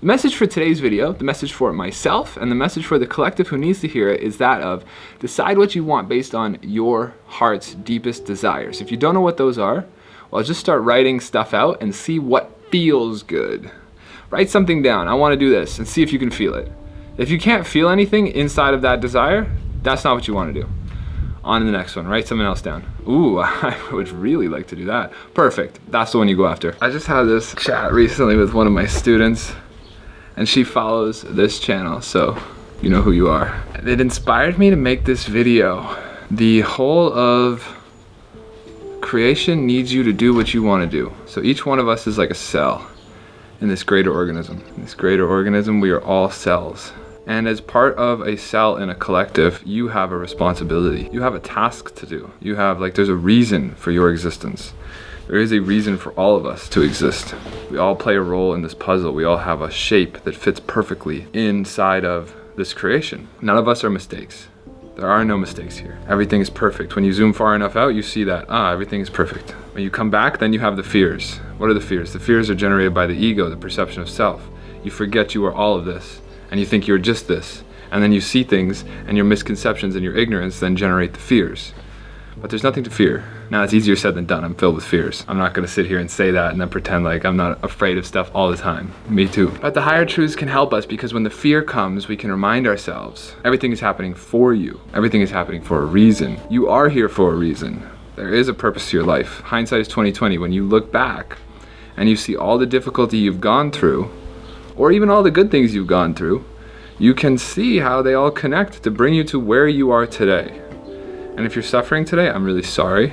The message for today's video, the message for myself, and the message for the collective who needs to hear it is that of decide what you want based on your heart's deepest desires. If you don't know what those are, well, just start writing stuff out and see what feels good. Write something down. I want to do this and see if you can feel it. If you can't feel anything inside of that desire, that's not what you want to do. On to the next one. Write something else down. Ooh, I would really like to do that. Perfect. That's the one you go after. I just had this chat recently with one of my students, and she follows this channel, so you know who you are. It inspired me to make this video. The whole of creation needs you to do what you want to do. So each one of us is like a cell in this greater organism. In this greater organism, we are all cells. And as part of a cell in a collective, you have a responsibility. You have a task to do. You have, there's a reason for your existence. There is a reason for all of us to exist. We all play a role in this puzzle. We all have a shape that fits perfectly inside of this creation. None of us are mistakes. There are no mistakes here. Everything is perfect. When you zoom far enough out, you see that, everything is perfect. When you come back, then you have the fears. What are the fears? The fears are generated by the ego, the perception of self. You forget you are all of this, and you think you're just this. And then you see things, and your misconceptions and your ignorance then generate the fears. But there's nothing to fear. Now, it's easier said than done. I'm filled with fears. I'm not gonna sit here and say that and then pretend like I'm not afraid of stuff all the time. Me too. But the higher truths can help us, because when the fear comes, we can remind ourselves, everything is happening for you. Everything is happening for a reason. You are here for a reason. There is a purpose to your life. Hindsight is 20/20. When you look back and you see all the difficulty you've gone through, or even all the good things you've gone through, you can see how they all connect to bring you to where you are today. And if you're suffering today, I'm really sorry.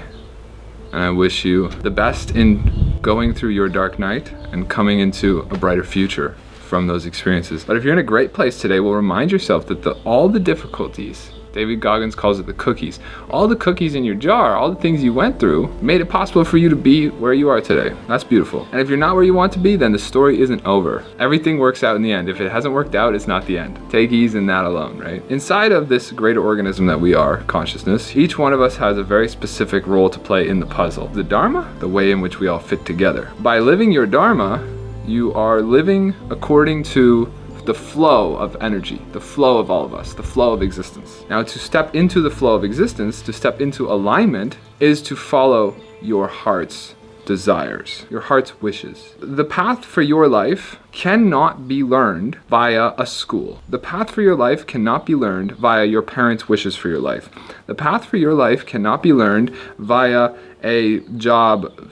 And I wish you the best in going through your dark night and coming into a brighter future from those experiences. But if you're in a great place today, well, remind yourself that all the difficulties, David Goggins calls it the cookies, all the cookies in your jar, all the things you went through, made it possible for you to be where you are today. That's beautiful. And if you're not where you want to be, then the story isn't over. Everything works out in the end. If it hasn't worked out, it's not the end. Take ease in that alone, right? Inside of this greater organism that we are, consciousness, each one of us has a very specific role to play in the puzzle. The Dharma, the way in which we all fit together. By living your Dharma, you are living according to the flow of energy, the flow of all of us, the flow of existence. Now, to step into the flow of existence, to step into alignment, is to follow your heart's desires, your heart's wishes. The path for your life cannot be learned via a school. The path for your life cannot be learned via your parents' wishes for your life. The path for your life cannot be learned via a job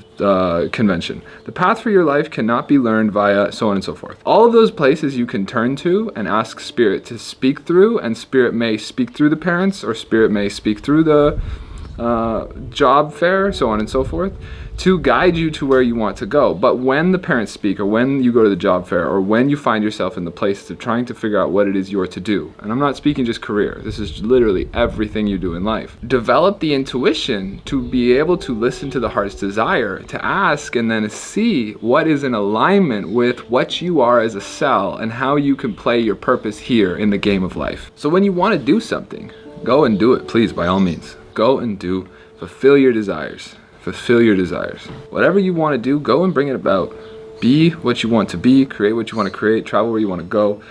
convention. The path for your life cannot be learned via so on and so forth. All of those places you can turn to and ask Spirit to speak through, and Spirit may speak through the parents, or Spirit may speak through the job fair, so on and so forth, to guide you to where you want to go. But when the parents speak, or when you go to the job fair, or when you find yourself in the place of trying to figure out what it is you're to do, and I'm not speaking just career, this is literally everything you do in life, develop the intuition to be able to listen to the heart's desire, to ask and then see what is in alignment with what you are as a cell and how you can play your purpose here in the game of life. So when you want to do something, go and do it, please, by all means. Go and do, fulfill your desires. Fulfill your desires. Whatever you want to do, go and bring it about. Be what you want to be, create what you want to create, travel where you want to go,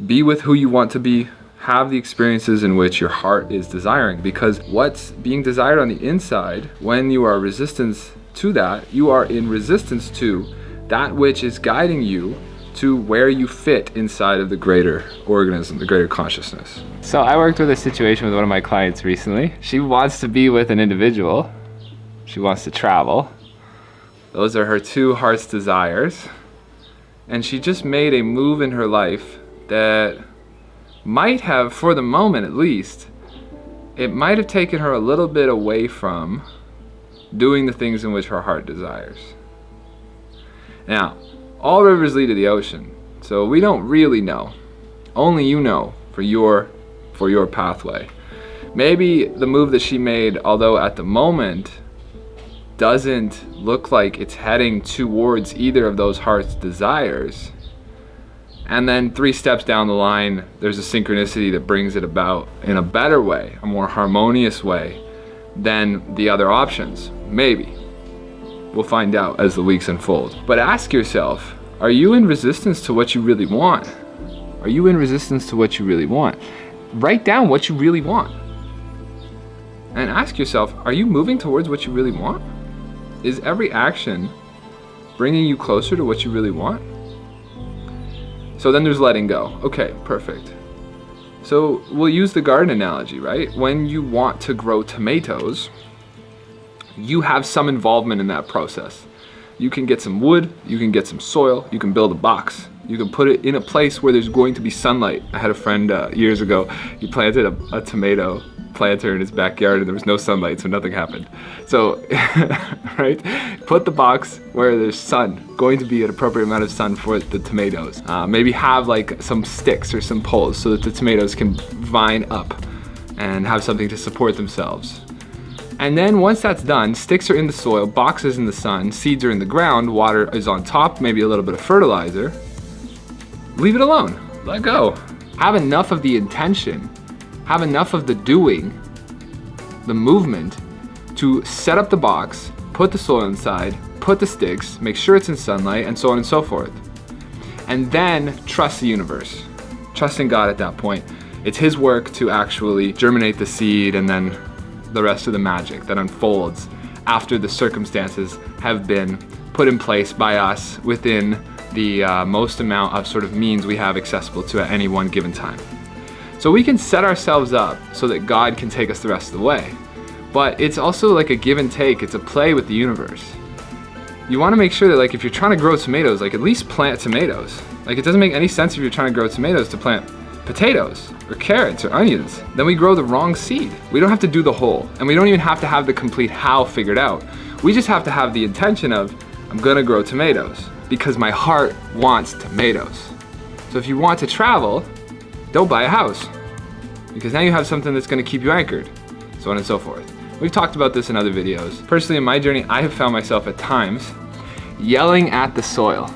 be with who you want to be, have the experiences in which your heart is desiring. Because what's being desired on the inside, when you are resistance to that, you are in resistance to that which is guiding you to where you fit inside of the greater organism, the greater consciousness. So I worked with a situation with one of my clients recently. She wants to be with an individual. She wants to travel. Those are her two heart's desires. And she just made a move in her life that might have, for the moment at least, it might have taken her a little bit away from doing the things in which her heart desires. Now, all rivers lead to the ocean, so we don't really know. Only you know for your pathway. Maybe the move that she made, although at the moment doesn't look like it's heading towards either of those heart's desires, and then 3 steps down the line, there's a synchronicity that brings it about in a better way, a more harmonious way than the other options. Maybe. We'll find out as the weeks unfold. But ask yourself, Are you in resistance to what you really want? Are you in resistance to what you really want? Write down what you really want. And ask yourself, are you moving towards what you really want? Is every action bringing you closer to what you really want? So then there's letting go. Okay, perfect. So we'll use the garden analogy, right? When you want to grow tomatoes, you have some involvement in that process. You can get some wood, you can get some soil, you can build a box, you can put it in a place where there's going to be sunlight. I had a friend years ago, he planted a tomato planter in his backyard and there was no sunlight, so nothing happened. So, right, put the box where there's sun, going to be an appropriate amount of sun for the tomatoes. Maybe have like some sticks or some poles so that the tomatoes can vine up and have something to support themselves. And then once that's done, sticks are in the soil, box is in the sun, seeds are in the ground, water is on top, maybe a little bit of fertilizer. Leave it alone, let go. Have enough of the intention, have enough of the doing, the movement, to set up the box, put the soil inside, put the sticks, make sure it's in sunlight, and so on and so forth. And then trust the universe. Trust in God at that point. It's His work to actually germinate the seed and then the rest of the magic that unfolds after the circumstances have been put in place by us within the most amount of sort of means we have accessible to at any one given time. So we can set ourselves up so that God can take us the rest of the way. But it's also like a give and take, it's a play with the universe. You want to make sure that like if you're trying to grow tomatoes, like at least plant tomatoes. Like it doesn't make any sense if you're trying to grow tomatoes to plant potatoes or carrots or onions. Then we grow the wrong seed. We don't have to do the whole, and we don't even have to have the complete how figured out. We just have to have the intention of, I'm gonna grow tomatoes because my heart wants tomatoes. So if you want to travel, don't buy a house because now you have something that's gonna keep you anchored, so on and so forth. We've talked about this in other videos. Personally, in my journey, I have found myself at times yelling at the soil.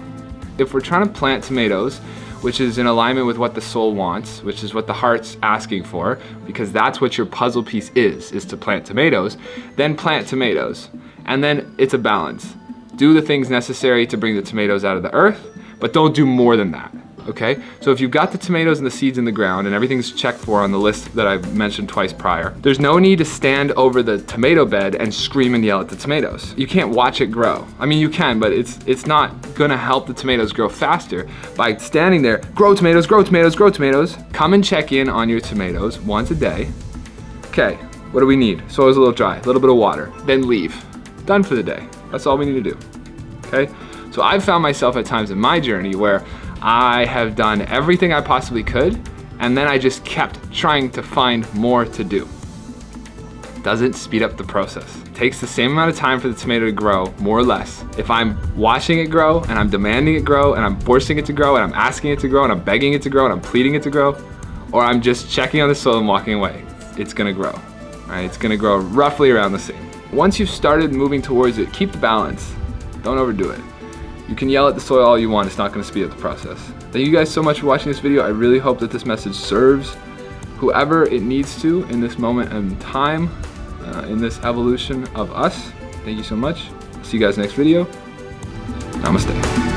If we're trying to plant tomatoes, which is in alignment with what the soul wants, which is what the heart's asking for, because that's what your puzzle piece is to plant tomatoes, then plant tomatoes. And then it's a balance. Do the things necessary to bring the tomatoes out of the earth, but don't do more than that, okay? So if you've got the tomatoes and the seeds in the ground and everything's checked for on the list that I've mentioned twice prior, there's no need to stand over the tomato bed and scream and yell at the tomatoes. You can't watch it grow. I mean, you can, but it's not gonna help the tomatoes grow faster by standing there, grow tomatoes, grow tomatoes, grow tomatoes. Come and check in on your tomatoes once a day. Okay, what do we need? Soil's a little dry, a little bit of water, then leave. Done for the day. That's all we need to do, okay? So I've found myself at times in my journey where I have done everything I possibly could, and then I just kept trying to find more to do. Doesn't speed up the process. Takes the same amount of time for the tomato to grow, more or less. If I'm watching it grow, and I'm demanding it grow, and I'm forcing it to grow, and I'm asking it to grow, and I'm begging it to grow, and I'm pleading it to grow, or I'm just checking on the soil and walking away, it's gonna grow. All right, it's gonna grow roughly around the same. Once you've started moving towards it, keep the balance. Don't overdo it. You can yell at the soil all you want, it's not gonna speed up the process. Thank you guys so much for watching this video. I really hope that this message serves whoever it needs to in this moment in time, in this evolution of us. Thank you so much. See you guys next video. Namaste.